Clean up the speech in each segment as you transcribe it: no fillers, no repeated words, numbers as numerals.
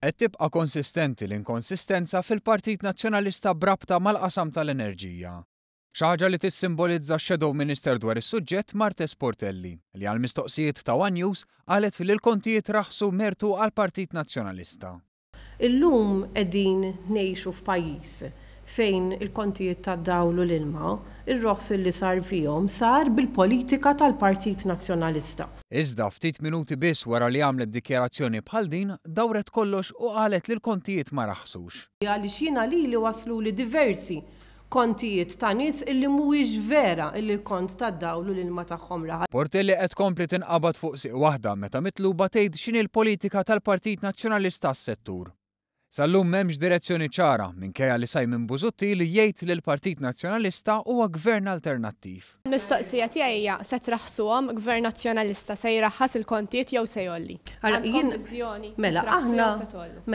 Qed tibqa' konsistenti l-inkonsistenza fil-Partit Nazzjonalista brabta mal-qasam tal-enerġija. Xi ħaġa li tissimbolizza x-Shadow Minister dwar is-suġġett Marta Sportelli li għall-mistoqsijiet ta' One News qalet li l-kontijiet raħsu mertu għall-Partit Nazzjonalista. Illum qegħdin ngħixu f'pajjiż fejn il-kontijiet tad-dawl u l-ilma, ir-roħs li sar fihom sar bil-politika tal-Partit Nazzjonalista. Iżda ftit minuti biss wara li għamlet dikjarazzjoni bħal din, dawret kollox u qalet li l-kontijiet ma raħsux. Għaliex jiena li waslu li diversi kontijiet ta' nies illi mhuwiex vera illi l-kont tad-dawl u l-ilma tagħhom raħal. Sportelli qed tkompli tinqabad fuq siq waħda meta mitluba tgħid x'inhi l-politika tal-Partit Nazzjonalista għas-settur. Sallum m'hemmx direzzjoni ċara minkejja li Simon Busuttil li jgħid li l-Partit Nazzjonalista huwa gvern alternattiv. Mistoqsija tiegħi hija se traħsuhom gvern nazzjonalista se jraħħas il-kontijiet jew se jolli.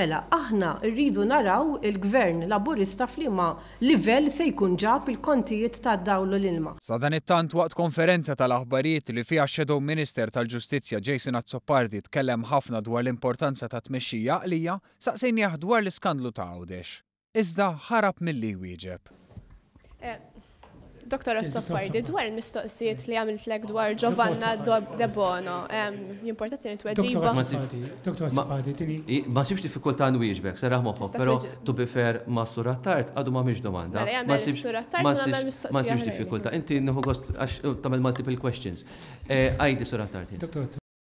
Mela aħna rridu naraw il-gvern laburista f'liema livell se jkun ġab il-kontijiet tad-dawl u l-ilma. Sa dan it-tant waqt konferenza tal-aħbarijiet li fiha Shadow Minister tal-Ġustizzja Jason Azzopardi tkellem ħafna dwar l-importanza ta' tmexxija għalija saqsejnieh dwar l-iskandlu ta' Għawdex. Iżda ħarab milli wieġeb. Dr. Azzopardi, dwar il-mistoqsijiet li għamiltlek dwar Giovanna De Bono, jimportati li tweġiba. Dr. Azzopardi, tini. Ma sibx diffikulta nwieġbek, saraħ moħħok, pero to be fair ma' Surattart għadu ma' miex domanda. Ma sibx diffikulta. Inti nħu gost għax tamel multiple questions. Għajdi Surattart.